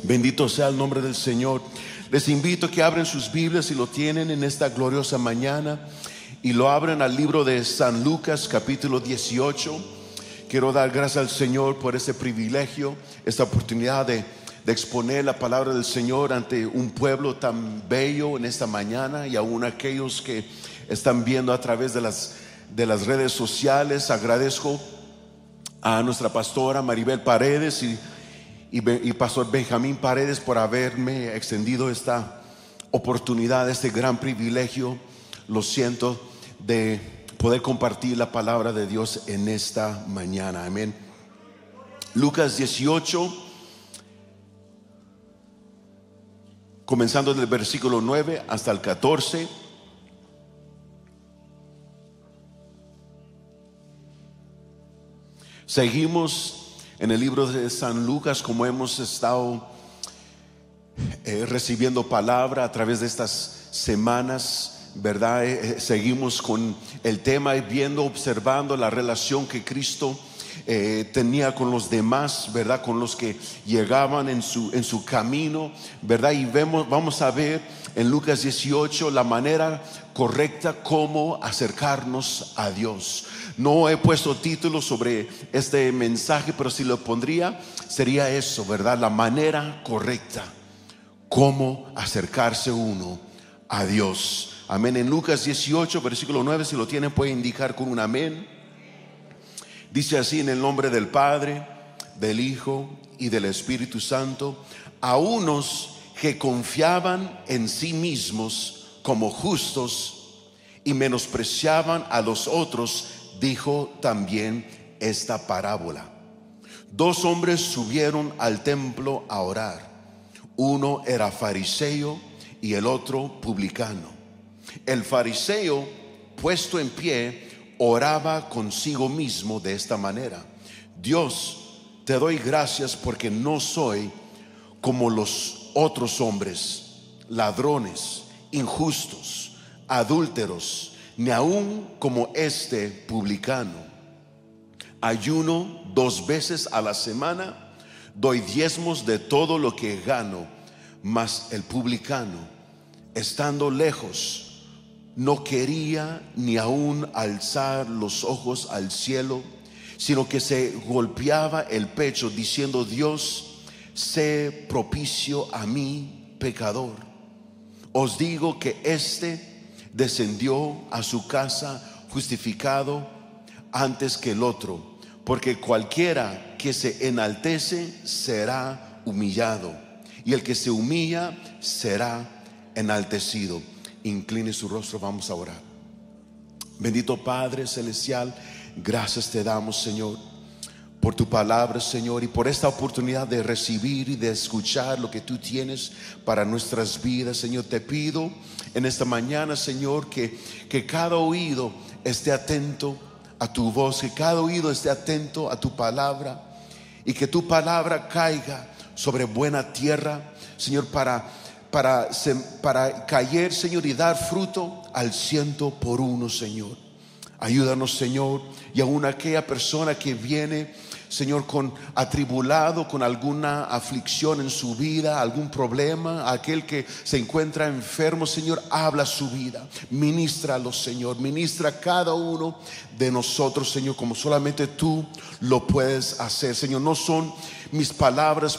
Bendito sea el nombre del Señor. Les invito a que abren sus Biblias, si lo tienen, en esta gloriosa mañana, y lo abren al libro de San Lucas, capítulo 18. Quiero dar gracias al Señor por este privilegio, esta oportunidad de exponer la palabra del Señor ante un pueblo tan bello en esta mañana, y aún aquellos que están viendo a través de las redes sociales. Agradezco a nuestra pastora Maribel Paredes y pastor Benjamín Paredes por haberme extendido esta oportunidad, este gran privilegio, lo siento, de poder compartir la palabra de Dios en esta mañana. Amén. Lucas 18, comenzando del versículo 9 hasta el 14. Seguimos en el libro de San Lucas, como hemos estado recibiendo palabra a través de estas semanas, ¿verdad? Seguimos con el tema, viendo, observando la relación que Cristo tenía con los demás, ¿verdad? Con los que llegaban en su camino, ¿verdad? Y vamos a ver en Lucas 18 la manera correcta como acercarnos a Dios. No he puesto título sobre este mensaje, pero si lo pondría, sería eso, ¿verdad? La manera correcta cómo acercarse uno a Dios. Amén. En Lucas 18, versículo 9, si lo tienen puede indicar con un amén. Dice así: en el nombre del Padre, del Hijo y del Espíritu Santo. A unos que confiaban en sí mismos como justos y menospreciaban a los otros, dijo también esta parábola. Dos hombres subieron al templo a orar. Uno era fariseo y el otro publicano. El fariseo, puesto en pie, oraba consigo mismo de esta manera: Dios, te doy gracias porque no soy como los otros hombres, ladrones, injustos, adúlteros, ni aun como este publicano. Ayuno 2 veces a la semana, doy diezmos de todo lo que gano. Mas el publicano, estando lejos, no quería ni aun alzar los ojos al cielo, sino que se golpeaba el pecho, diciendo: Dios, sé propicio a mí, pecador. Os digo que éste descendió a su casa justificado antes que el otro, porque cualquiera que se enaltece será humillado, y el que se humilla será enaltecido. Incline su rostro, vamos a orar. Bendito Padre celestial, gracias te damos, Señor, por tu palabra, Señor, y por esta oportunidad de recibir y de escuchar lo que tú tienes para nuestras vidas. Señor, te pido en esta mañana, Señor, que cada oído esté atento a tu voz, que cada oído esté atento a tu palabra, y que tu palabra caiga sobre buena tierra, Señor, para caer, Señor, y dar fruto al 100%, Señor. Ayúdanos, Señor, y aún aquella persona que viene, Señor, atribulado con alguna aflicción en su vida, algún problema, aquel que se encuentra enfermo, Señor, habla su vida, ministralo, Señor, ministra a cada uno de nosotros, Señor, como solamente tú lo puedes hacer, Señor. No son mis palabras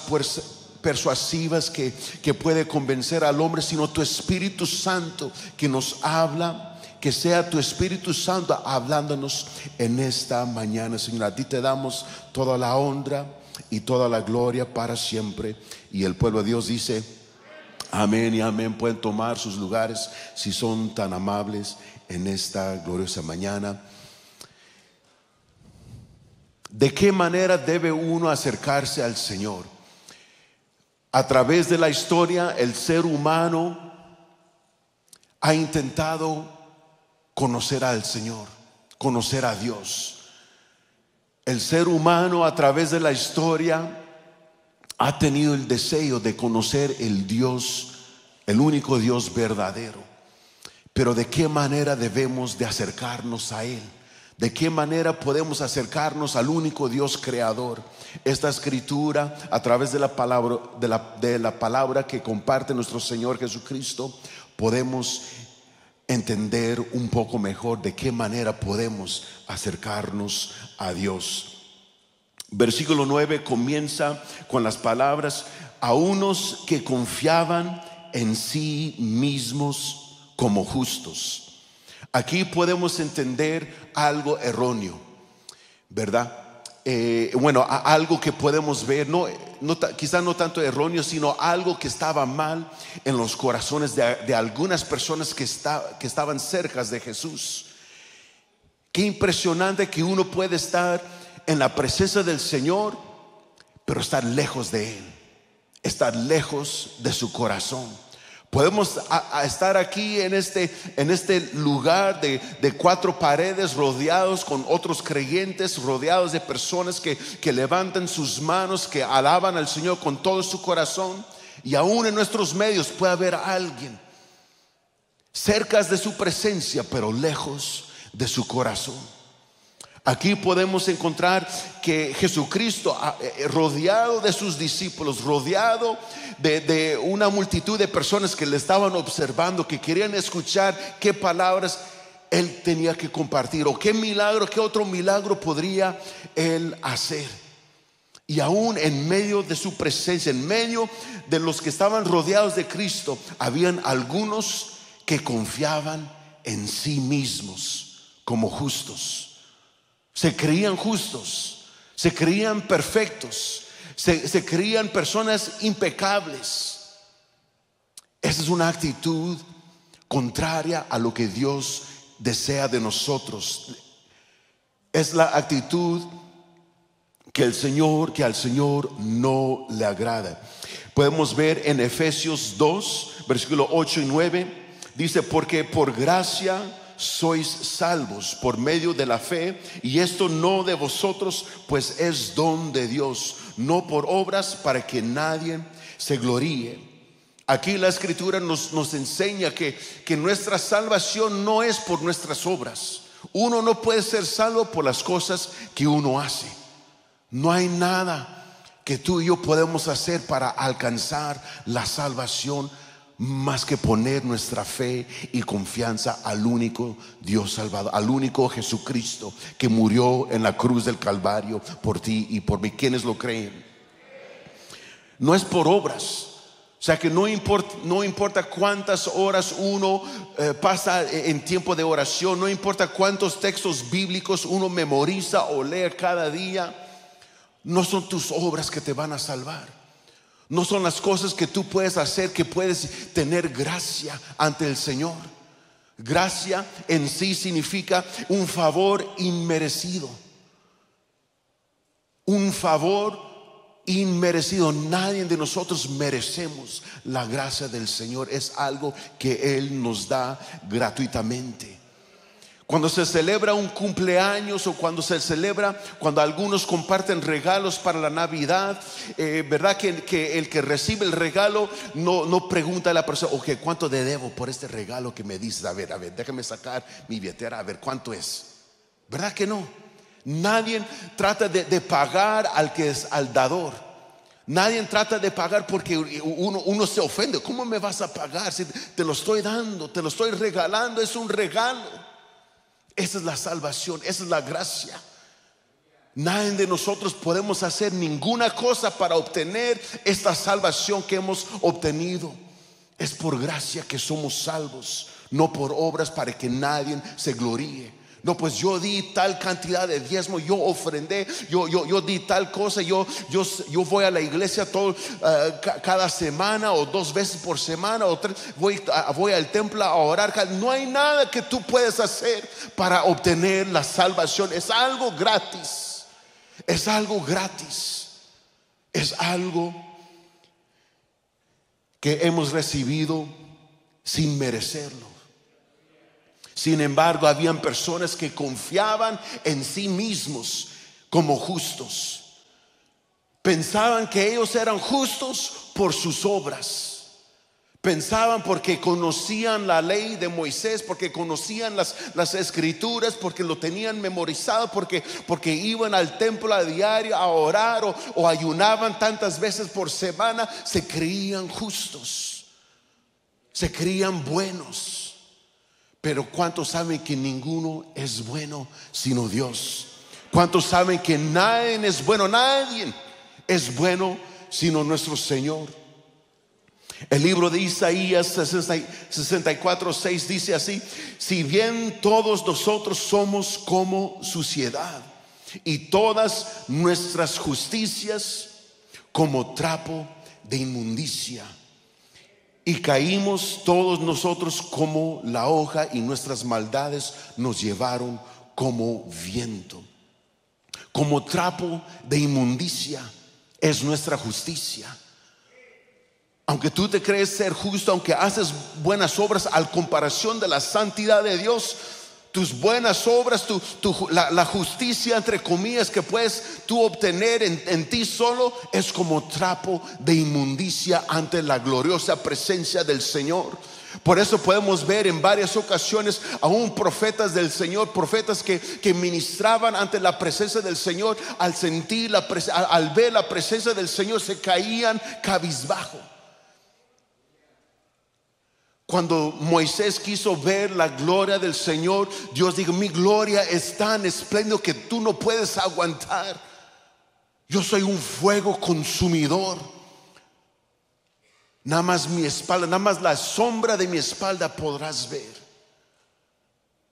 persuasivas que puede convencer al hombre, sino tu Espíritu Santo que nos habla. Que sea tu Espíritu Santo hablándonos en esta mañana, Señor. A ti te damos toda la honra y toda la gloria para siempre. Y el pueblo de Dios dice amén y amén. Pueden tomar sus lugares si son tan amables en esta gloriosa mañana. ¿De qué manera debe uno acercarse al Señor? A través de la historia, el ser humano ha intentado conocer al Señor, conocer a Dios. El ser humano a través de la historia ha tenido el deseo de conocer el Dios, el único Dios verdadero. Pero ¿de qué manera debemos de acercarnos a Él? ¿De qué manera podemos acercarnos al único Dios creador? Esta escritura, a través de la palabra, de la palabra que comparte nuestro Señor Jesucristo, podemos entender un poco mejor de qué manera podemos acercarnos a Dios. Versículo 9 comienza con las palabras: a unos que confiaban en sí mismos como justos. Aquí podemos entender algo erróneo, ¿verdad? Algo que podemos ver, quizás no tanto erróneo, sino algo que estaba mal en los corazones de algunas personas que estaban cerca de Jesús. Qué impresionante que uno puede estar en la presencia del Señor, pero estar lejos de Él, estar lejos de su corazón. Podemos estar aquí en este lugar de cuatro paredes, rodeados con otros creyentes, rodeados de personas que levantan sus manos, que alaban al Señor con todo su corazón. Y aún en nuestros medios puede haber alguien cerca de su presencia, pero lejos de su corazón. Aquí podemos encontrar que Jesucristo, rodeado de sus discípulos, rodeado de una multitud de personas que le estaban observando, que querían escuchar qué palabras Él tenía que compartir, o qué milagro, qué otro milagro podría Él hacer. Y aún en medio de su presencia, en medio de los que estaban rodeados de Cristo, habían algunos que confiaban en sí mismos como justos. Se creían justos, se creían perfectos, se creían personas impecables. Esa es una actitud contraria a lo que Dios desea de nosotros. Es la actitud que al Señor no le agrada. Podemos ver en Efesios 2, versículo 8 y 9, dice: porque por gracia sois salvos por medio de la fe, y esto no de vosotros, pues es don de Dios, no por obras, para que nadie se gloríe. Aquí la escritura nos enseña que nuestra salvación no es por nuestras obras. Uno no puede ser salvo por las cosas que uno hace. No hay nada que tú y yo podemos hacer para alcanzar la salvación, más que poner nuestra fe y confianza al único Dios Salvador, al único Jesucristo que murió en la cruz del Calvario por ti y por mí. ¿Quiénes lo creen? No es por obras. O sea que no importa cuántas horas uno pasa en tiempo de oración, no importa cuántos textos bíblicos uno memoriza o lee cada día, no son tus obras que te van a salvar. No son las cosas que tú puedes hacer que puedes tener gracia ante el Señor. Gracia en sí significa un favor inmerecido. Un favor inmerecido. Nadie de nosotros merecemos la gracia del Señor. Es algo que Él nos da gratuitamente. Cuando se celebra un cumpleaños, o cuando algunos comparten regalos para la Navidad, verdad que el que recibe el regalo no pregunta a la persona: ok, ¿cuánto te debo por este regalo que me dices? A ver, déjame sacar mi billetera, a ver cuánto es. ¿Verdad que no? Nadie trata de pagar al dador. Nadie trata de pagar porque uno se ofende. ¿Cómo me vas a pagar si te lo estoy dando, te lo estoy regalando? Es un regalo. Esa es la salvación, esa es la gracia. Nadie de nosotros podemos hacer ninguna cosa para obtener esta salvación que hemos obtenido. Es por gracia que somos salvos, no por obras para que nadie se gloríe. No, pues yo di tal cantidad de diezmo, yo ofrendé, yo di tal cosa, yo voy a la iglesia cada semana, o 2 veces por semana, o 3, voy al templo a orar. No hay nada que tú puedas hacer para obtener la salvación. Es algo gratis. Es algo gratis. Es algo que hemos recibido sin merecerlo. Sin embargo, habían personas que confiaban en sí mismos como justos. Pensaban que ellos eran justos por sus obras. Pensaban porque conocían la ley de Moisés, porque conocían las escrituras, porque lo tenían memorizado, porque iban al templo a diario a orar o ayunaban tantas veces por semana. Se creían justos, se creían buenos. Pero ¿cuántos saben que ninguno es bueno sino Dios? ¿Cuántos saben que nadie es bueno? Nadie es bueno sino nuestro Señor. El libro de Isaías 64:6 dice así: si bien todos nosotros somos como suciedad, y todas nuestras justicias como trapo de inmundicia, y caímos todos nosotros como la hoja, y nuestras maldades nos llevaron como viento. Como trapo de inmundicia es nuestra justicia. Aunque tú te crees ser justo, aunque haces buenas obras, al comparación de la santidad de Dios, tus buenas obras, la justicia entre comillas que puedes tú obtener en ti solo, es como trapo de inmundicia ante la gloriosa presencia del Señor. Por eso podemos ver en varias ocasiones aún profetas del Señor, profetas que ministraban ante la presencia del Señor, al sentir al ver la presencia del Señor, se caían cabizbajo. Cuando Moisés quiso ver la gloria del Señor, Dios dijo: mi gloria es tan espléndido que tú no puedes aguantar. Yo soy un fuego consumidor. Nada más mi espalda, nada más la sombra de mi espalda podrás ver.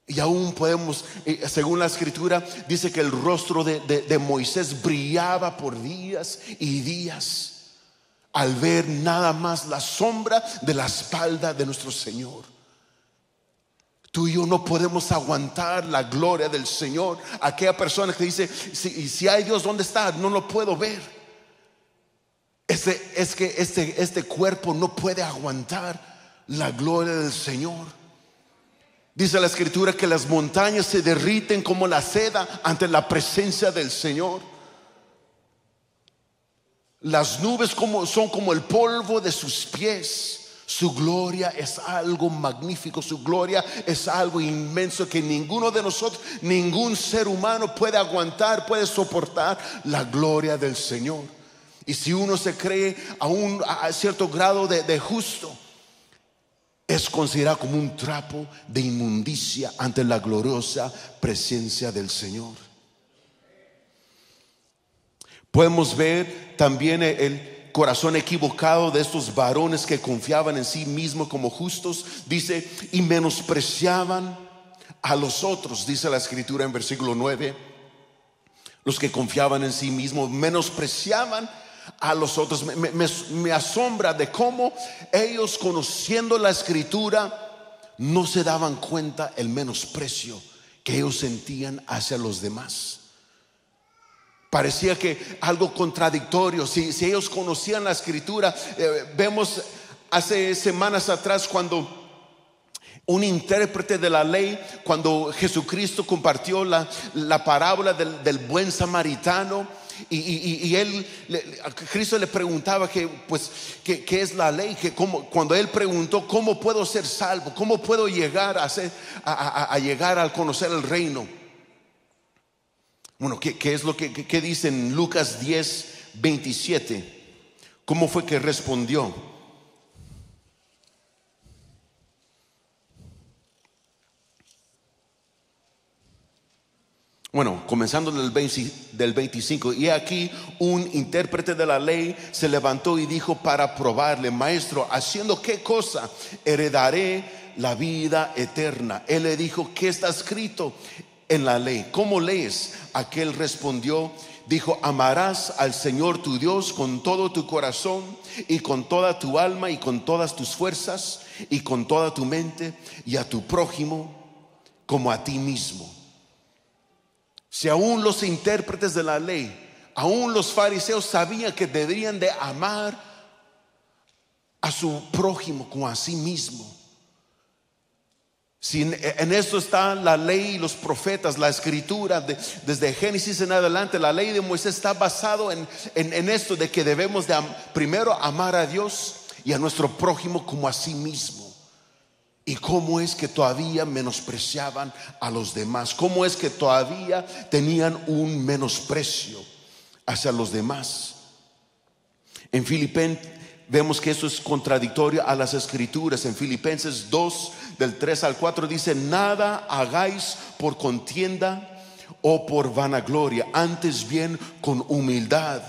Y aún podemos, según la escritura, dice que el rostro de Moisés brillaba por días y días, al ver nada más la sombra de la espalda de nuestro Señor. Tú y yo no podemos aguantar la gloria del Señor. Aquella persona que dice: si hay Dios, ¿dónde está? No lo puedo ver. Es que este cuerpo no puede aguantar la gloria del Señor. Dice la escritura que las montañas se derriten como la seda ante la presencia del Señor. Las nubes son como el polvo de sus pies. Su gloria es algo magnífico, su gloria es algo inmenso que ninguno de nosotros, ningún ser humano puede aguantar, puede soportar la gloria del Señor. Y si uno se cree a cierto grado de justo, es considerado como un trapo de inmundicia ante la gloriosa presencia del Señor. Podemos ver también el corazón equivocado de estos varones que confiaban en sí mismos como justos. Dice: y menospreciaban a los otros. Dice la escritura en versículo 9: los que confiaban en sí mismos menospreciaban a los otros. Me asombra de cómo ellos, conociendo la escritura, no se daban cuenta el menosprecio que ellos sentían hacia los demás. Parecía que algo contradictorio. Si ellos conocían la escritura, vemos hace semanas atrás cuando un intérprete de la ley, cuando Jesucristo compartió la parábola del buen samaritano, y Cristo le preguntaba ¿qué es la ley? Cuando él preguntó: ¿cómo puedo ser salvo? ¿Cómo puedo llegar a llegar al conocer el reino? Bueno, ¿qué es lo que dice en Lucas 10:27? ¿Cómo fue que respondió? Bueno, comenzando del 25: y aquí un intérprete de la ley se levantó y dijo para probarle: maestro, ¿haciendo qué cosa heredaré la vida eterna? Él le dijo: ¿qué está escrito en la ley? ¿Cómo lees? Aquel respondió, dijo: amarás al Señor tu Dios con todo tu corazón y con toda tu alma y con todas tus fuerzas y con toda tu mente, y a tu prójimo como a ti mismo. Si aún los intérpretes de la ley, aún los fariseos sabían que deberían de amar a su prójimo como a sí mismo. Si en esto está la ley y los profetas, la escritura, desde Génesis en adelante, la ley de Moisés está basado en esto, de que debemos de primero amar a Dios y a nuestro prójimo como a sí mismo. Y cómo es que todavía menospreciaban a los demás, cómo es que todavía tenían un menosprecio hacia los demás. En Filipenses vemos que eso es contradictorio a las escrituras. En Filipenses 2 del 3 al 4 dice: nada hagáis por contienda o por vanagloria, antes bien con humildad,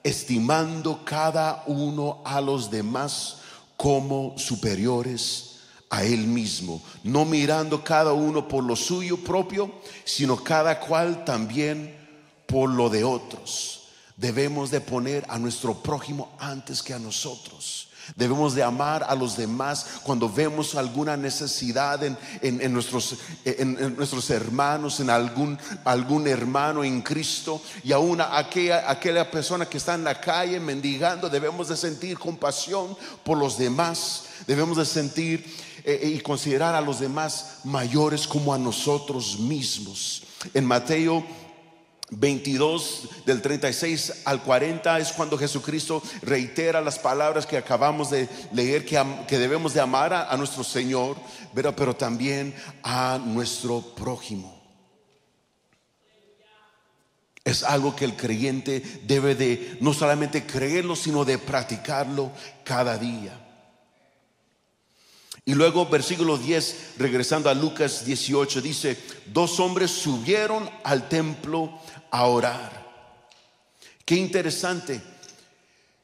estimando cada uno a los demás como superiores a él mismo, no mirando cada uno por lo suyo propio, sino cada cual también por lo de otros. Debemos de poner a nuestro prójimo antes que a nosotros. Debemos de amar a los demás cuando vemos alguna necesidad en nuestros hermanos, en algún hermano en Cristo, y aún aquella persona que está en la calle mendigando. Debemos de sentir compasión por los demás. Debemos de sentir y considerar a los demás mayores como a nosotros mismos. En Mateo 22 del 36 al 40 es cuando Jesucristo reitera las palabras que acabamos de leer, que debemos de amar a nuestro Señor, pero también a nuestro prójimo. Es algo que el creyente debe de no solamente creerlo, sino de practicarlo cada día. Y luego versículo 10, regresando a Lucas 18, dice: dos hombres subieron al templo a orar. Qué interesante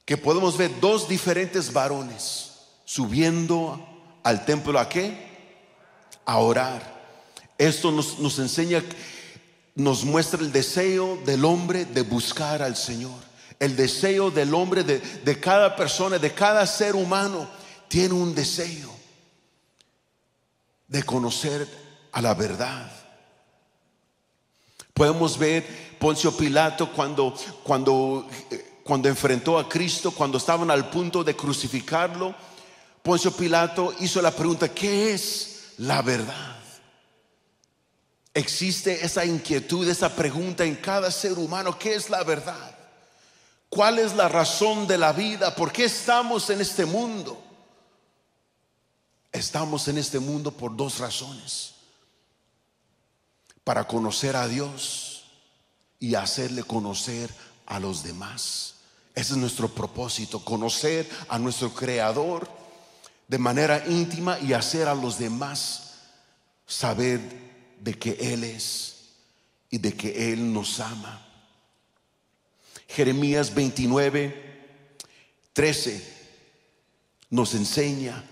que podemos ver dos diferentes varones subiendo al templo. ¿A qué? A orar. Esto nos enseña, nos muestra el deseo del hombre de buscar al Señor. El deseo del hombre, de cada persona, de cada ser humano, tiene un deseo de conocer a la verdad. Podemos ver Poncio Pilato cuando enfrentó a Cristo, cuando estaban al punto de crucificarlo. Poncio Pilato hizo la pregunta: ¿qué es la verdad? Existe esa inquietud, esa pregunta en cada ser humano: ¿qué es la verdad? ¿Cuál es la razón de la vida? ¿Por qué estamos en este mundo? Estamos en este mundo por dos razones: para conocer a Dios y hacerle conocer a los demás. Ese es nuestro propósito: conocer a nuestro Creador de manera íntima y hacer a los demás saber de que Él es y de que Él nos ama. Jeremías 29:13 nos enseña: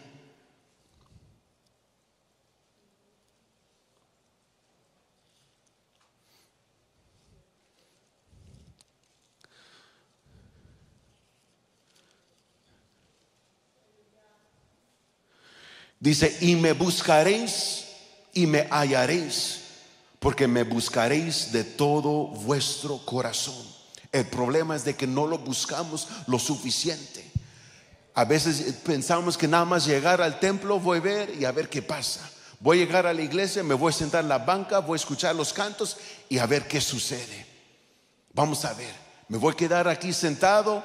dice: y me buscaréis y me hallaréis, porque me buscaréis de todo vuestro corazón. El problema es de que no lo buscamos lo suficiente. A veces pensamos que nada más llegar al templo, voy a ver y a ver qué pasa. Voy a llegar a la iglesia, me voy a sentar en la banca, voy a escuchar los cantos y a ver qué sucede. Vamos a ver, me voy a quedar aquí sentado.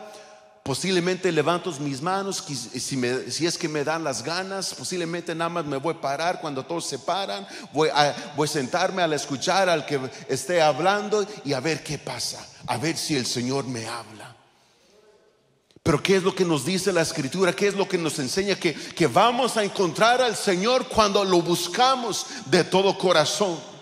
Posiblemente levanto mis manos, si es que me dan las ganas. Posiblemente nada más me voy a parar cuando todos se paran. Voy a sentarme a escuchar al que esté hablando y a ver qué pasa, a ver si el Señor me habla. Pero ¿qué es lo que nos dice la Escritura? ¿Qué es lo que nos enseña? Que vamos a encontrar al Señor cuando lo buscamos de todo corazón.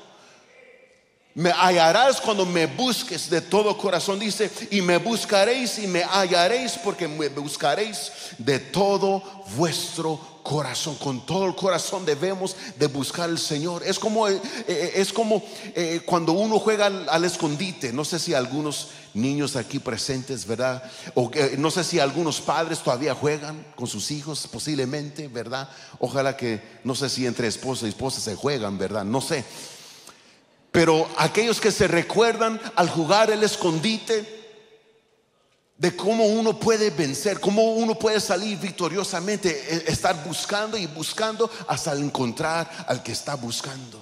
Me hallarás cuando me busques de todo corazón. Dice: y me buscaréis y me hallaréis, porque me buscaréis de todo vuestro corazón. Con todo el corazón debemos de buscar al Señor. Es como cuando uno juega al escondite. No sé si algunos niños aquí presentes, ¿verdad? O no sé si algunos padres todavía juegan con sus hijos, posiblemente, ¿verdad? Ojalá que, no sé si entre esposo y esposa se juegan, ¿verdad? No sé. Pero aquellos que se recuerdan al jugar el escondite, de cómo uno puede vencer, cómo uno puede salir victoriosamente, estar buscando y buscando hasta encontrar al que está buscando.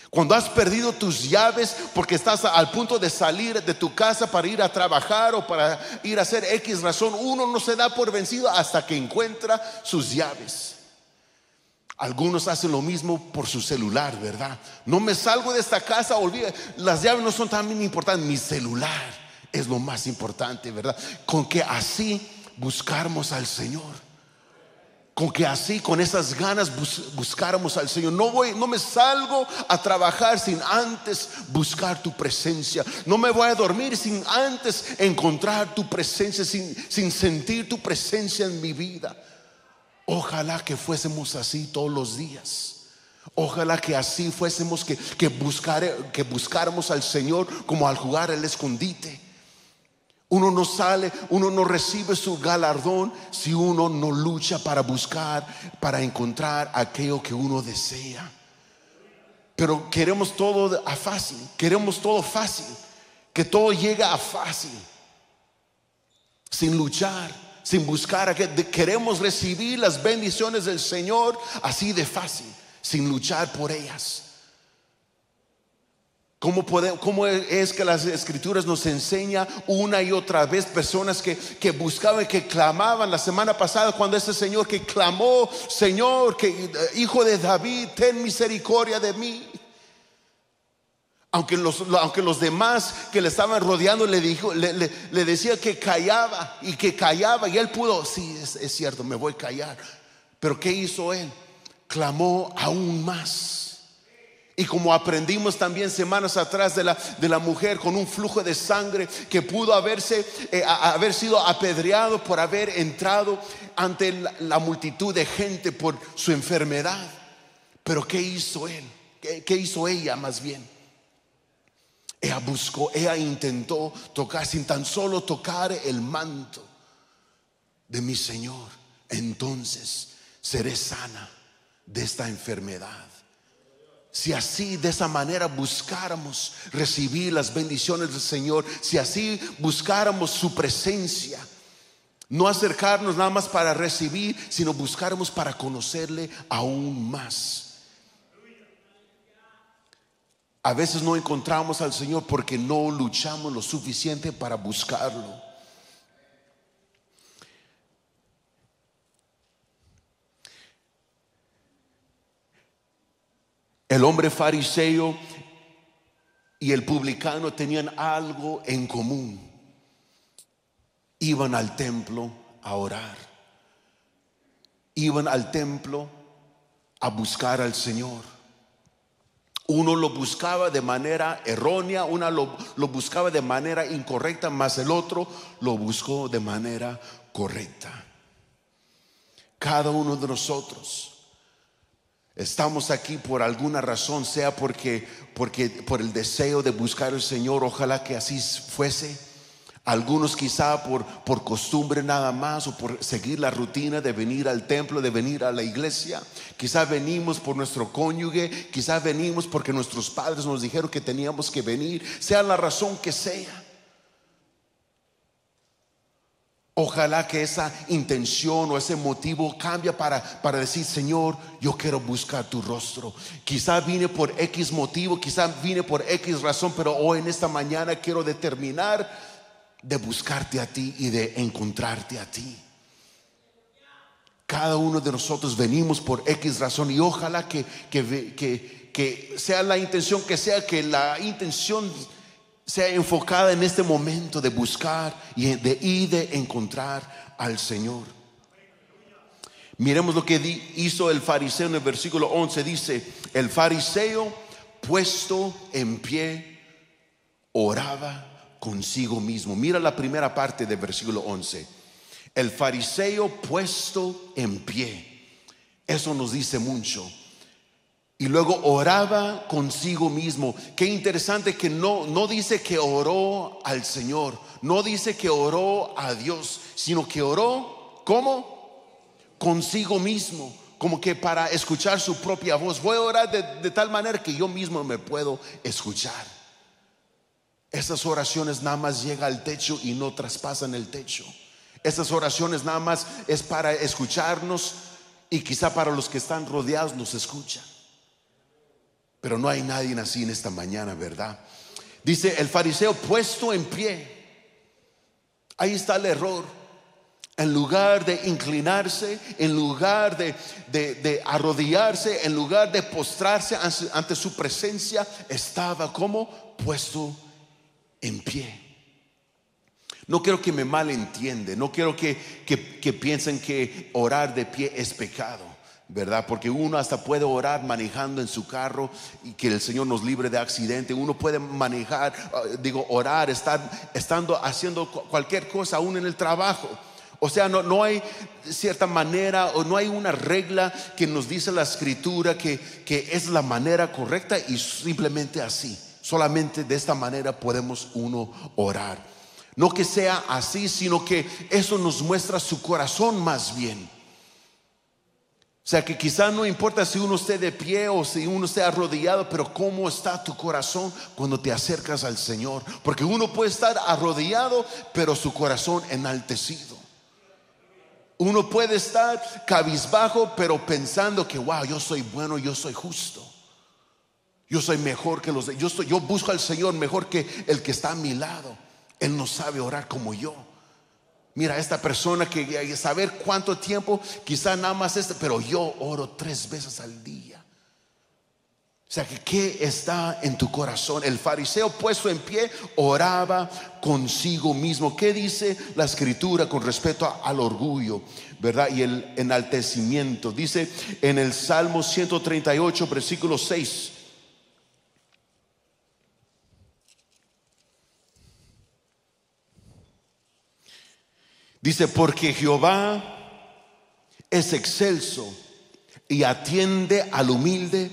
Cuando has perdido tus llaves porque estás al punto de salir de tu casa para ir a trabajar o para ir a hacer X razón, uno no se da por vencido hasta que encuentra sus llaves. Algunos hacen lo mismo por su celular, ¿verdad? No me salgo de esta casa, olvida, las llaves no son tan importantes, mi celular es lo más importante, ¿verdad? Con que así buscáramos al Señor. Con que así, con esas ganas buscáramos al Señor. No me salgo a trabajar sin antes buscar tu presencia. No me voy a dormir sin antes encontrar tu presencia, sin sentir tu presencia en mi vida. Ojalá que fuésemos así todos los días. Ojalá que así fuésemos, que buscáramos al Señor como al jugar el escondite. Uno no sale, uno no recibe su galardón si uno no lucha para buscar, para encontrar aquello que uno desea. Pero queremos todo a fácil, queremos todo fácil, que todo llegue a fácil, sin luchar, sin buscar. Queremos recibir las bendiciones del Señor así de fácil, sin luchar por ellas. ¿Cómo es que las Escrituras nos enseña una y otra vez personas que buscaban, que clamaban? La semana pasada, cuando ese Señor que clamó: Señor, Hijo de David, ten misericordia de mí. Aunque los demás que le estaban rodeando le decía que callaba y él pudo, sí, es cierto, me voy a callar. Pero ¿qué hizo él? Clamó aún más. Y como aprendimos también semanas atrás de la mujer con un flujo de sangre que pudo haber sido apedreado por haber entrado ante la multitud de gente por su enfermedad. Pero ¿qué hizo él? ¿Qué hizo ella más bien? Ella intentó tocar, sin tan solo tocar el manto de mi Señor, entonces seré sana de esta enfermedad. Si así, de esa manera, buscáramos recibir las bendiciones del Señor, si así buscáramos su presencia, no acercarnos nada más para recibir, sino buscáramos para conocerle aún más. A veces no encontramos al Señor porque no luchamos lo suficiente para buscarlo. El hombre fariseo y el publicano tenían algo en común. Iban al templo a orar. Iban al templo a buscar al Señor. Uno lo buscaba de manera errónea, uno lo buscaba de manera incorrecta, mas el otro lo buscó de manera correcta. Cada uno de nosotros estamos aquí por alguna razón, sea porque por el deseo de buscar al Señor. Ojalá que así fuese. Algunos quizá por costumbre nada más, o por seguir la rutina de venir al templo, de venir a la iglesia. Quizá venimos por nuestro cónyuge, quizá venimos porque nuestros padres nos dijeron que teníamos que venir, sea la razón que sea. Ojalá que esa intención o ese motivo cambie para decir: Señor, yo quiero buscar tu rostro. Quizá vine por X motivo, quizá vine por X razón, pero hoy en esta mañana quiero determinar de buscarte a ti y de encontrarte a ti. Cada uno de nosotros venimos por X razón, y ojalá que sea la intención que sea, que la intención sea enfocada en este momento de buscar y de encontrar al Señor. Miremos lo que hizo el fariseo en el versículo 11. Dice: el fariseo, puesto en pie, oraba consigo mismo. Mira la primera parte del versículo 11. El fariseo puesto en pie. Eso nos dice mucho. Y luego oraba consigo mismo. Qué interesante que no dice que oró al Señor, no dice que oró a Dios, sino que oró, ¿cómo? Consigo mismo, como que para escuchar su propia voz. Voy a orar de tal manera que yo mismo me puedo escuchar. Esas oraciones nada más llegan al techo y no traspasan el techo. Esas oraciones nada más es para escucharnos, y quizá para los que están rodeados nos escuchan. Pero no hay nadie así en esta mañana, ¿verdad? Dice el fariseo puesto en pie. Ahí está el error. En lugar de inclinarse, en lugar de arrodillarse, en lugar de postrarse ante su presencia, estaba como puesto en pie. No quiero que me malentiendan, no quiero que piensen que orar de pie es pecado, ¿verdad? Porque uno hasta puede orar manejando en su carro y que el Señor nos libre de accidente. Uno puede manejar, orar, estando haciendo cualquier cosa, aún en el trabajo. O sea, no hay cierta manera o no hay una regla que nos dice la Escritura que es la manera correcta y simplemente así, solamente de esta manera podemos uno orar. No que sea así, sino que eso nos muestra su corazón más bien. O sea, que quizás no importa si uno esté de pie o si uno esté arrodillado, pero cómo está tu corazón cuando te acercas al Señor. Porque uno puede estar arrodillado, pero su corazón enaltecido. Uno puede estar cabizbajo, pero pensando que wow, yo soy bueno, yo soy justo, yo soy mejor que los de, yo busco al Señor mejor que el que está a mi lado. Él no sabe orar como yo. Mira, esta persona que saber cuánto tiempo, quizá nada más pero yo oro 3 veces al día. O sea, que ¿qué está en tu corazón? El fariseo puesto en pie oraba consigo mismo. ¿Qué dice la Escritura con respecto al orgullo, verdad? Y el enaltecimiento. Dice en el Salmo 138, versículo 6. Dice, porque Jehová es excelso y atiende al humilde,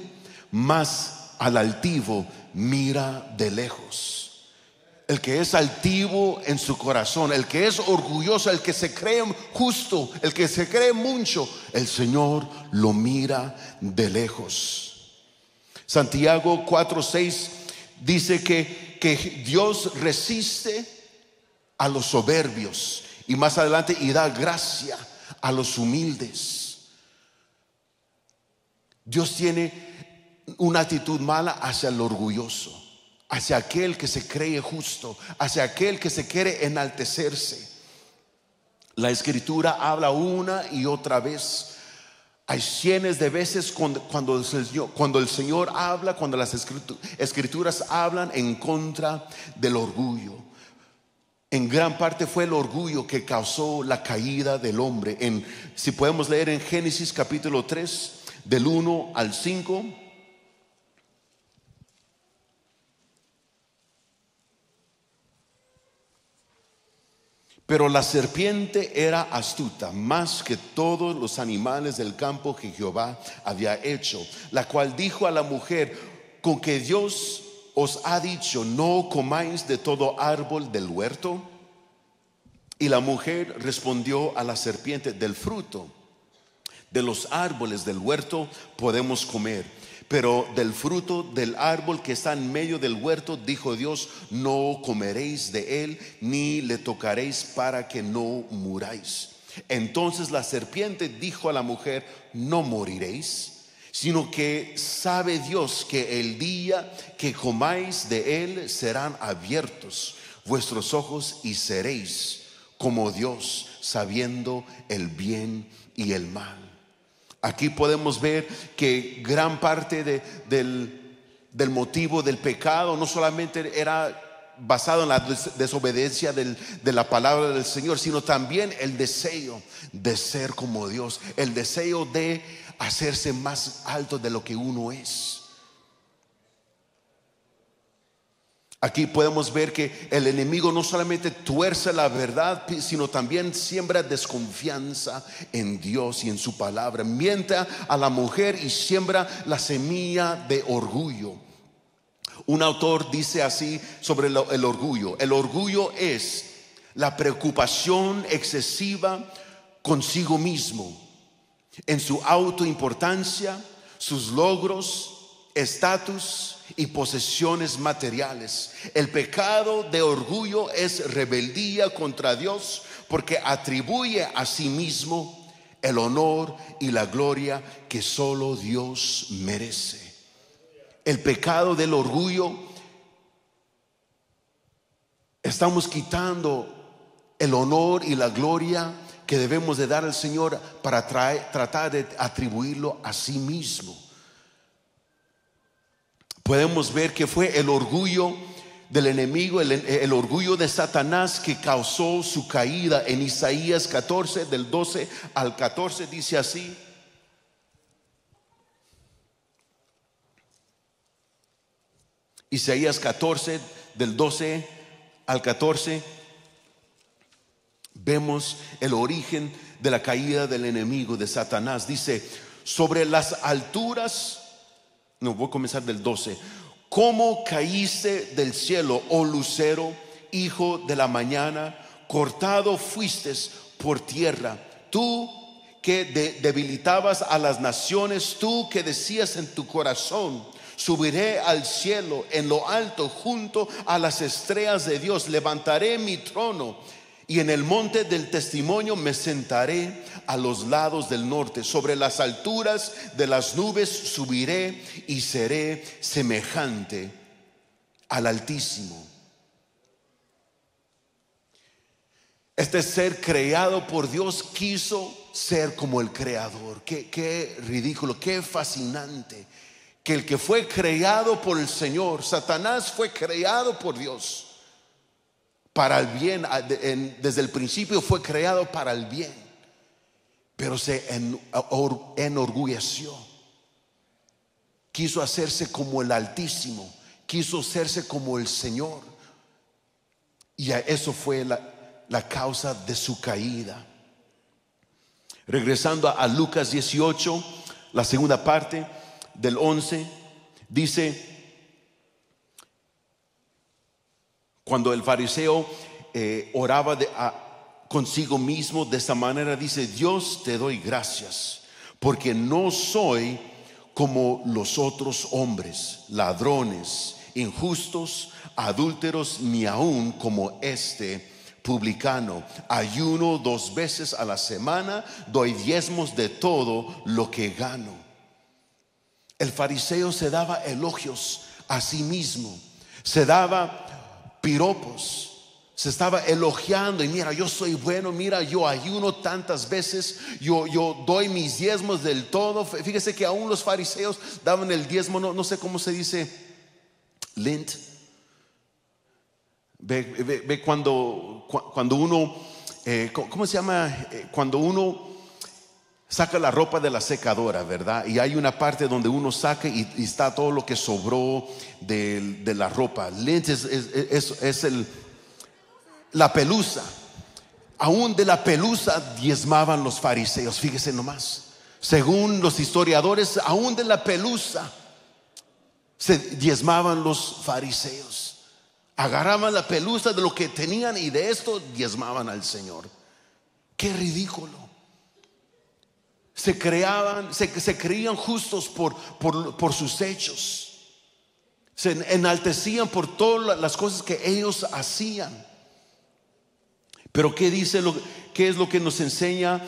mas al altivo mira de lejos. El que es altivo en su corazón, el que es orgulloso, el que se cree justo, el que se cree mucho, el Señor lo mira de lejos. Santiago 4:6 dice que Dios resiste a los soberbios y más adelante y da gracia a los humildes. Dios tiene una actitud mala hacia el orgulloso, hacia aquel que se cree justo, hacia aquel que se quiere enaltecerse. La Escritura habla una y otra vez. Hay cientos de veces cuando el Señor habla, cuando las Escrituras hablan en contra del orgullo. En gran parte fue el orgullo que causó la caída del hombre. Si podemos leer en Génesis capítulo 3, del 1 al 5. Pero la serpiente era astuta más que todos los animales del campo que Jehová había hecho, la cual dijo a la mujer: ¿con que Dios os ha dicho, no comáis de todo árbol del huerto? Y la mujer respondió a la serpiente: del fruto de los árboles del huerto podemos comer, pero del fruto del árbol que está en medio del huerto, dijo Dios, no comeréis de él, ni le tocaréis, para que no muráis. Entonces la serpiente dijo a la mujer: no moriréis, sino que sabe Dios que el día que comáis de él serán abiertos vuestros ojos y seréis como Dios, sabiendo el bien y el mal. Aquí podemos ver que gran parte del motivo del pecado no solamente era basado en la desobediencia de la palabra del Señor, sino también el deseo de ser como Dios, el deseo de hacerse más alto de lo que uno es. Aquí podemos ver que el enemigo no solamente tuerce la verdad, sino también siembra desconfianza en Dios y en su palabra. Miente a la mujer y siembra la semilla de orgullo. Un autor dice así sobre el orgullo: el orgullo es la preocupación excesiva consigo mismo, en su autoimportancia, sus logros, estatus y posesiones materiales. El pecado de orgullo es rebeldía contra Dios, porque atribuye a sí mismo el honor y la gloria que solo Dios merece. el pecado del orgullo, estamos quitando el honor y la gloria que debemos de dar al Señor para tratar de atribuirlo a sí mismo. Podemos ver que fue el orgullo del enemigo, el orgullo de Satanás, que causó su caída. En Isaías 14, del 12 al 14, dice así: Isaías 14, del 12 al 14, vemos el origen de la caída del enemigo, de Satanás. Dice: sobre las alturas, no, voy a comenzar del 12. ¿Cómo caíste del cielo, oh lucero, hijo de la mañana? Cortado fuiste por tierra, tú que debilitabas a las naciones, tú que decías en tu corazón: subiré al cielo, en lo alto, junto a las estrellas de Dios. Levantaré mi trono y en el monte del testimonio me sentaré a los lados del norte. Sobre las alturas de las nubes subiré y seré semejante al Altísimo. Este ser creado por Dios quiso ser como el Creador. Qué ridículo, qué fascinante. Que el que fue creado por el Señor, Satanás, fue creado por Dios para el bien. Desde el principio fue creado para el bien, pero se enorgulleció. Quiso hacerse como el Altísimo, quiso hacerse como el Señor, y eso fue la causa de su caída. Regresando a Lucas 18, la segunda parte del 11, dice: cuando el fariseo oraba consigo mismo de esta manera, dice: Dios, te doy gracias porque no soy como los otros hombres, ladrones, injustos, adúlteros, ni aún como este publicano. Ayuno 2 veces a la semana, doy diezmos de todo lo que gano. El fariseo se daba elogios a sí mismo, se daba piropos, se estaba elogiando: y mira, yo soy bueno, mira, yo ayuno tantas veces, yo doy mis diezmos del todo. Fíjese que aún los fariseos daban el diezmo, no sé cómo se dice, lint. Ve cuando uno, ¿cómo se llama? Cuando uno saca la ropa de la secadora, ¿verdad? Y hay una parte donde uno saca y está todo lo que sobró de la ropa. Lint es la pelusa. Aún de la pelusa diezmaban los fariseos. Fíjese nomás, según los historiadores, aún de la pelusa se diezmaban los fariseos. Agarraban la pelusa de lo que tenían y de esto diezmaban al Señor. Qué ridículo. Se creían justos por sus hechos. Se enaltecían por todas las cosas que ellos hacían. Pero ¿qué es lo que nos enseña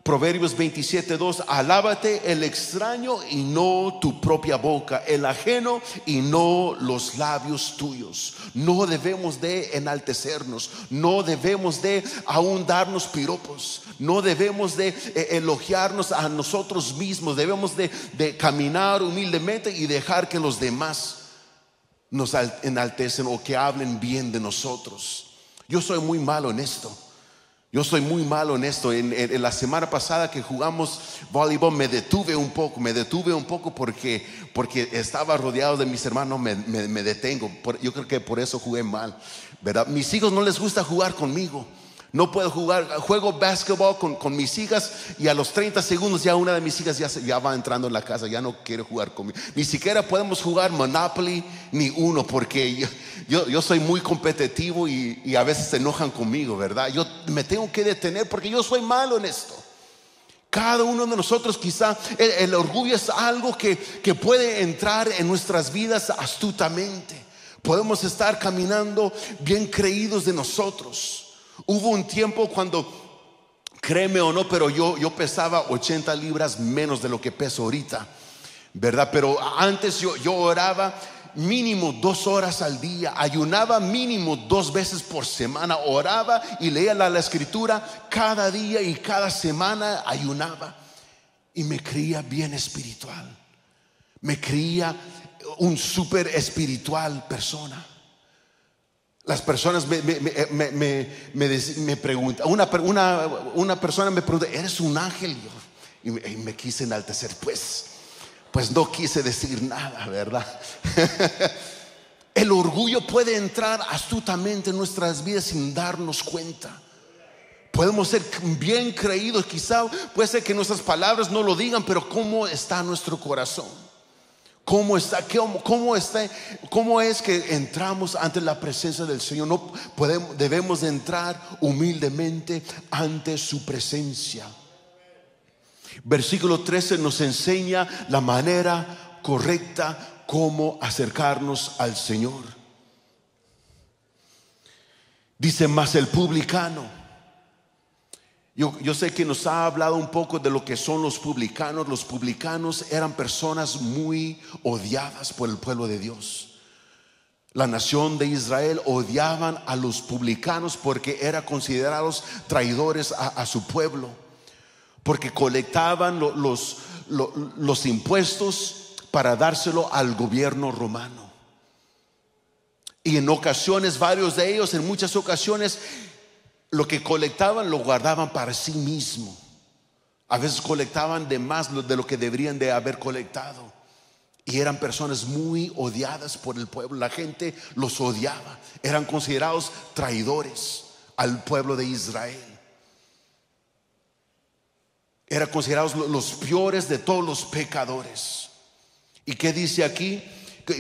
Proverbios 27:2? Alábate el extraño y no tu propia boca, el ajeno y no los labios tuyos. No debemos de enaltecernos, no debemos de aún darnos piropos, no debemos de elogiarnos a nosotros mismos. Debemos de caminar humildemente y dejar que los demás nos enaltecen o que hablen bien de nosotros. Yo soy muy malo en esto. En la semana pasada que jugamos voleibol me detuve un poco porque estaba rodeado de mis hermanos. Me detengo. Yo creo que por eso jugué mal, ¿verdad? Mis hijos no les gusta jugar conmigo. No puedo jugar. Juego básquetbol con mis hijas y a los 30 segundos ya una de mis hijas ya va entrando en la casa, ya no quiere jugar conmigo. Ni siquiera podemos jugar Monopoly ni Uno, porque yo soy muy competitivo y a veces se enojan conmigo, ¿verdad? Yo me tengo que detener porque yo soy malo en esto. Cada uno de nosotros, quizá el orgullo es algo que puede entrar en nuestras vidas astutamente. Podemos estar caminando bien creídos de nosotros. Hubo un tiempo cuando, créeme o no, pero yo pesaba 80 libras menos de lo que peso ahorita. ¿verdad? Pero antes yo oraba mínimo 2 horas al día, ayunaba mínimo 2 veces por semana, oraba y leía la escritura cada día y cada semana ayunaba. Y me creía bien espiritual, me creía un súper espiritual persona. Las personas me preguntan, una persona me pregunta, ¿eres un ángel? Y me quise enaltecer, pues no quise decir nada, ¿verdad? El orgullo puede entrar astutamente en nuestras vidas sin darnos cuenta. Podemos ser bien creídos, quizá puede ser que nuestras palabras no lo digan, pero ¿cómo está nuestro corazón? ¿Cómo está? ¿Cómo es que entramos ante la presencia del Señor? Debemos de entrar humildemente ante su presencia. Versículo 13 nos enseña la manera correcta cómo acercarnos al Señor. Dice, mas el publicano. Yo sé que nos ha hablado un poco de lo que son los publicanos. Los publicanos eran personas muy odiadas por el pueblo de Dios. La nación de Israel odiaban a los publicanos porque eran considerados traidores a su pueblo, porque colectaban los impuestos para dárselo al gobierno romano. Y en ocasiones, varios de ellos, en muchas ocasiones, lo que colectaban lo guardaban para sí mismo. A veces colectaban de más de lo que deberían de haber colectado. Y eran personas muy odiadas por el pueblo. La gente los odiaba. Eran considerados traidores al pueblo de Israel. Eran considerados los peores de todos los pecadores. ¿Y qué dice aquí?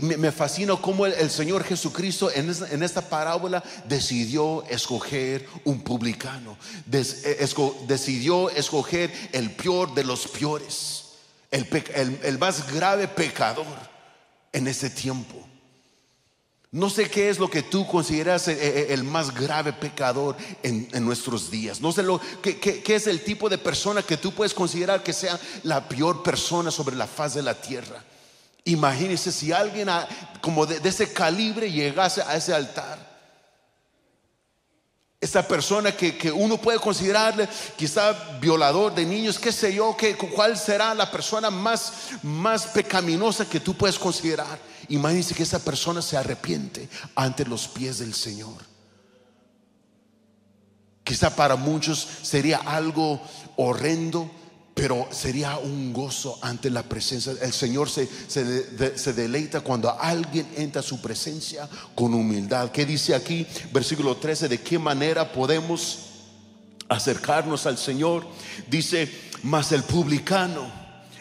Me fascina cómo el Señor Jesucristo en esta parábola decidió escoger un publicano. Decidió escoger el peor de los peores, el más grave pecador en ese tiempo. No sé qué es lo que tú consideras el más grave pecador en nuestros días. No sé qué es el tipo de persona que tú puedes considerar que sea la peor persona sobre la faz de la tierra. Imagínense si alguien como de ese calibre llegase a ese altar. Esa persona que uno puede considerarle quizá violador de niños, qué sé yo, cuál será la persona más pecaminosa que tú puedes considerar. Imagínense que esa persona se arrepiente ante los pies del Señor. Quizá para muchos sería algo horrendo, pero sería un gozo ante la presencia. El Señor se deleita cuando alguien entra a su presencia con humildad. ¿Qué dice aquí? Versículo 13, ¿de qué manera podemos acercarnos al Señor? Dice, mas el publicano,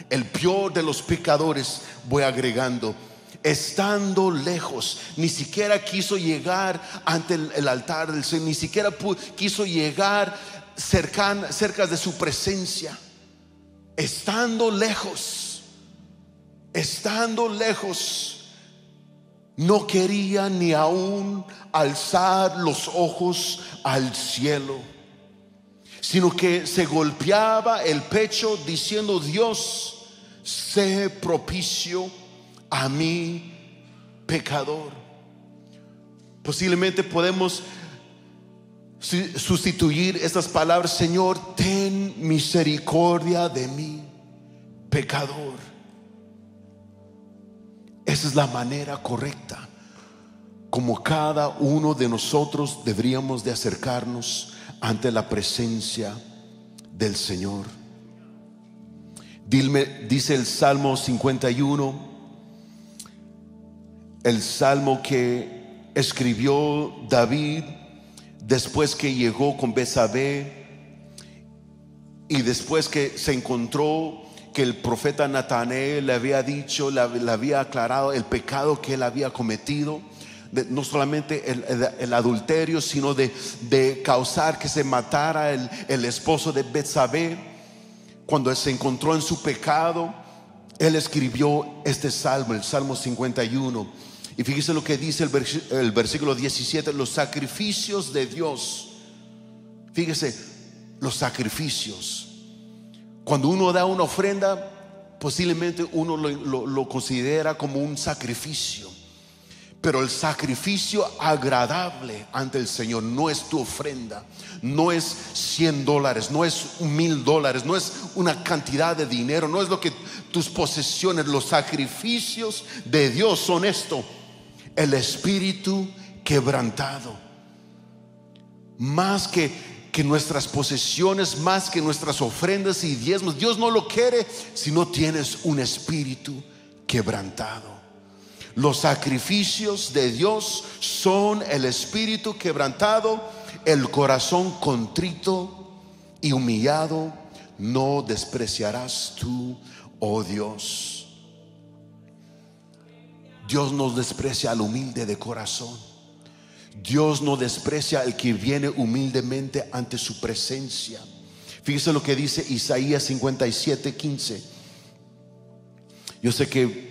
el peor de los pecadores, voy agregando, estando lejos, ni siquiera quiso llegar ante el altar del Señor, ni siquiera quiso llegar cerca de su presencia. Estando lejos, no quería ni aún alzar los ojos al cielo, sino que se golpeaba el pecho diciendo, Dios, sé propicio a mí, pecador. Posiblemente podemos sustituir estas palabras, Señor, ten misericordia de mí, pecador. Esa es la manera correcta como cada uno de nosotros deberíamos de acercarnos ante la presencia del Señor. Dice el Salmo 51, el salmo que escribió David después que llegó con Betsabé y después que se encontró que el profeta Natanael le había dicho, le había aclarado el pecado que él había cometido, no solamente el adulterio, sino de causar que se matara el esposo de Betsabé. Cuando él se encontró en su pecado, él escribió este salmo, el Salmo 51. Y fíjese lo que dice el versículo 17, los sacrificios de Dios. Fíjese, los sacrificios. Cuando uno da una ofrenda, posiblemente uno lo considera como un sacrificio. Pero el sacrificio agradable ante el Señor no es tu ofrenda, no es $100, no es $1,000, no es una cantidad de dinero, no es lo que tus posesiones. Los sacrificios de Dios son esto: el espíritu quebrantado. Más que nuestras posesiones, más que nuestras ofrendas y diezmos, Dios no lo quiere si no tienes un espíritu quebrantado. Los sacrificios de Dios son el espíritu quebrantado, el corazón contrito y humillado no despreciarás tú, oh Dios. Dios no desprecia al humilde de corazón. Dios no desprecia al que viene humildemente ante su presencia. Fíjese lo que dice Isaías 57:15. Yo sé que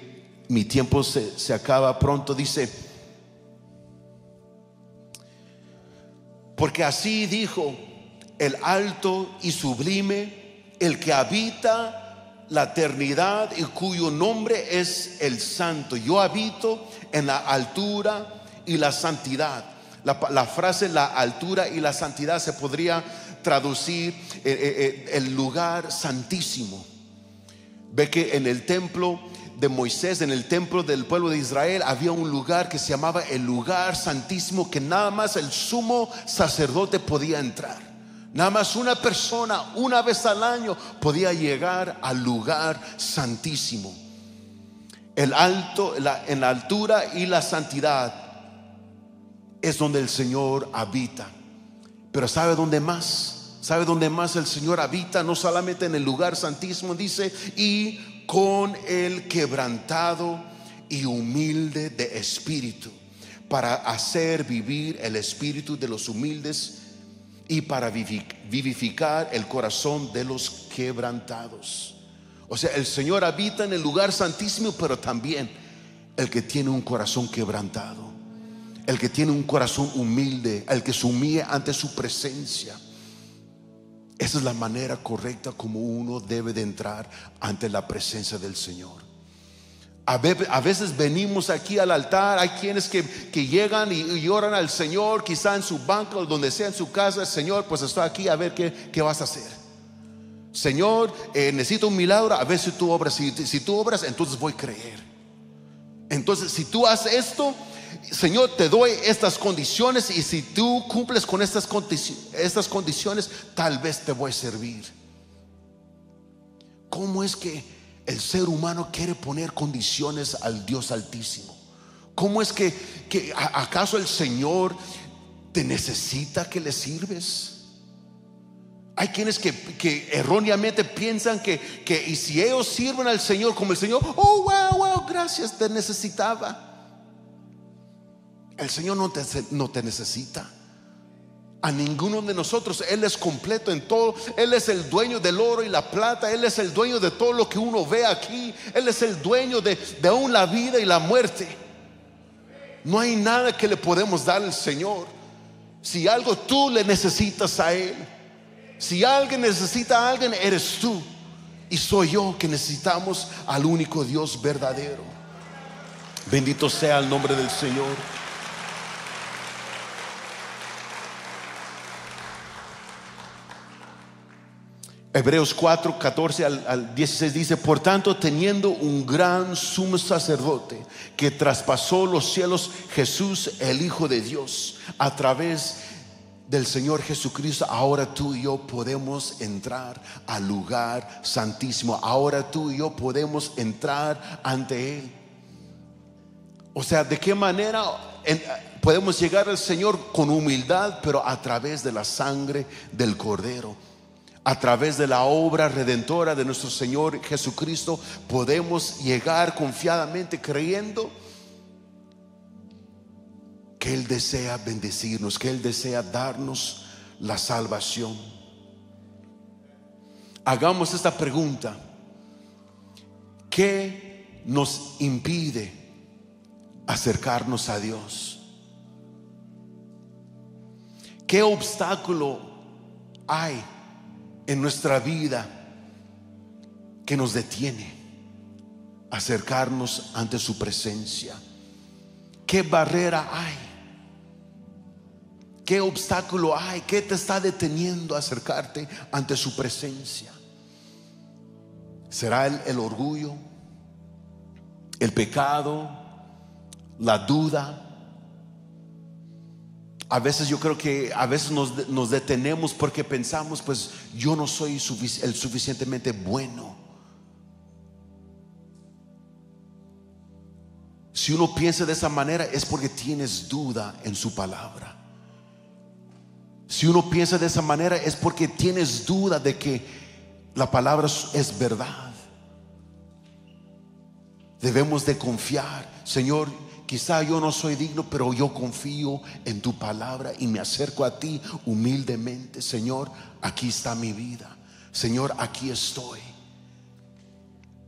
mi tiempo se acaba pronto. Dice: porque así dijo el alto y sublime, el que habita la eternidad y cuyo nombre es el Santo. Yo habito en la altura y la santidad. La frase la altura y la santidad se podría traducir el lugar santísimo. Ve que en el templo de Moisés, en el templo del pueblo de Israel, había un lugar que se llamaba el lugar santísimo, que nada más el sumo sacerdote podía entrar. Nada más una persona una vez al año podía llegar al lugar santísimo. El alto, en la altura y la santidad es donde el Señor habita. Pero ¿sabe dónde más? ¿Sabe dónde más el Señor habita? No solamente en el lugar santísimo. Dice: y con el quebrantado y humilde de espíritu, para hacer vivir el espíritu de los humildes y para vivificar el corazón de los quebrantados. O sea, el Señor habita en el lugar santísimo, pero también el que tiene un corazón quebrantado, el que tiene un corazón humilde, el que se humilla ante su presencia. Esa es la manera correcta como uno debe de entrar ante la presencia del Señor. A veces venimos aquí al altar. Hay quienes que llegan y oran al Señor, quizá en su banca o donde sea, en su casa. Señor, pues estoy aquí, a ver qué vas a hacer. Señor, necesito un milagro, a ver si tú obras. Si tú obras, entonces voy a creer. Entonces, si tú haces esto, Señor, te doy estas condiciones, y si tú cumples con estas condiciones, tal vez te voy a servir. ¿Cómo es que el ser humano quiere poner condiciones al Dios Altísimo? ¿Cómo es que acaso el Señor te necesita que le sirves? Hay quienes que erróneamente piensan que y si ellos sirven al Señor como el Señor, oh wow, gracias, te necesitaba. El Señor no te necesita a ninguno de nosotros. Él es completo en todo. Él es el dueño del oro y la plata. Él es el dueño de todo lo que uno ve aquí. Él es el dueño de aún la vida y la muerte. No hay nada que le podemos dar al Señor. Si algo tú le necesitas a Él, si alguien necesita a alguien, eres tú y soy yo, que necesitamos al único Dios verdadero. Bendito sea el nombre del Señor. Hebreos 4, 14 al 16 dice: por tanto, teniendo un gran sumo sacerdote que traspasó los cielos, Jesús el Hijo de Dios, a través del Señor Jesucristo, ahora tú y yo podemos entrar al lugar santísimo. Ahora tú y yo podemos entrar ante Él. O sea, ¿de qué manera podemos llegar al Señor? Con humildad, pero a través de la sangre del Cordero. A través de la obra redentora de nuestro Señor Jesucristo podemos llegar confiadamente, creyendo que Él desea bendecirnos, que Él desea darnos la salvación. Hagamos esta pregunta: ¿qué nos impide acercarnos a Dios? ¿Qué obstáculo hay en nuestra vida que nos detiene? acercarnos ante su presencia. ¿Qué barrera hay? ¿Qué obstáculo hay? ¿Qué te está deteniendo a acercarte ante su presencia? ¿Será el orgullo, el pecado, la duda? A veces yo creo que a veces nos detenemos porque pensamos, pues yo no soy el suficientemente bueno. Si uno piensa de esa manera es porque tienes duda en su palabra. Si uno piensa de esa manera es porque tienes duda de que la palabra es verdad. Debemos de confiar. Señor, quizá yo no soy digno, pero yo confío en tu palabra y me acerco a ti humildemente. Señor, aquí está mi vida. Señor, aquí estoy.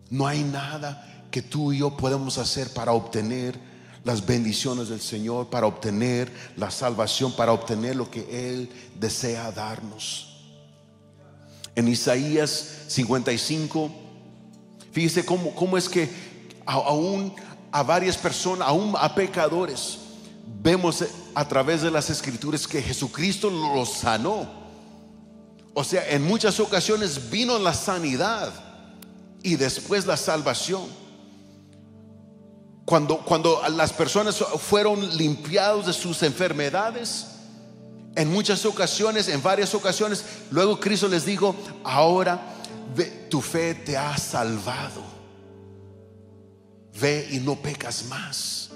No hay nada que tú y yo podemos hacer para obtener las bendiciones del Señor, para obtener la salvación, para obtener lo que Él desea darnos. En Isaías 55, fíjese cómo es que aún a varias personas, aún a pecadores, vemos a través de las escrituras que Jesucristo los sanó. O sea, en muchas ocasiones vino la sanidad y después la salvación. Cuando las personas fueron limpiados de sus enfermedades, en muchas ocasiones, en varias ocasiones, luego Cristo les dijo: ahora tu fe te ha salvado, ve y no pecas más.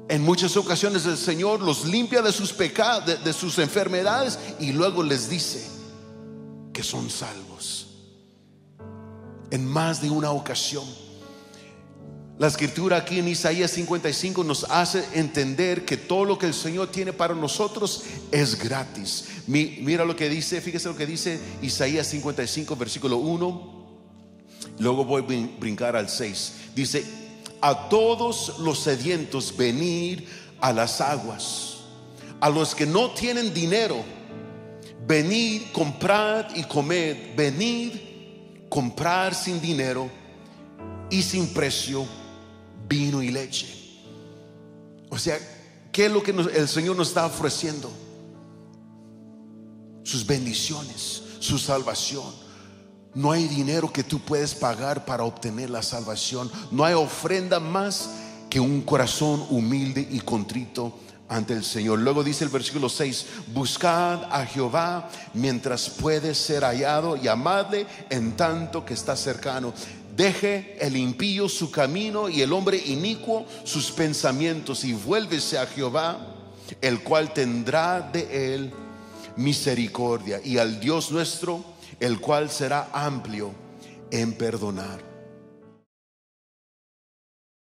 En muchas ocasiones el Señor los limpia de sus pecados, de sus enfermedades, y luego les dice que son salvos. En más de una ocasión. La escritura aquí en Isaías 55 nos hace entender que todo lo que el Señor tiene para nosotros es gratis. Mira lo que dice, fíjese lo que dice Isaías 55 versículo 1. Luego voy a brincar al 6. Dice: a todos los sedientos venid a las aguas, a los que no tienen dinero venid, comprad y comed. Venid, comprar sin dinero y sin precio vino y leche. O sea, ¿qué es lo que el Señor nos está ofreciendo? Sus bendiciones, su salvación. No hay dinero que tú puedes pagar para obtener la salvación. No hay ofrenda más que un corazón humilde y contrito ante el Señor. Luego dice el versículo 6: buscad a Jehová mientras puede ser hallado, llamadle en tanto que está cercano. Deje el impío su camino y el hombre inicuo sus pensamientos, y vuélvese a Jehová, el cual tendrá de él misericordia, y al Dios nuestro, el cual será amplio en perdonar.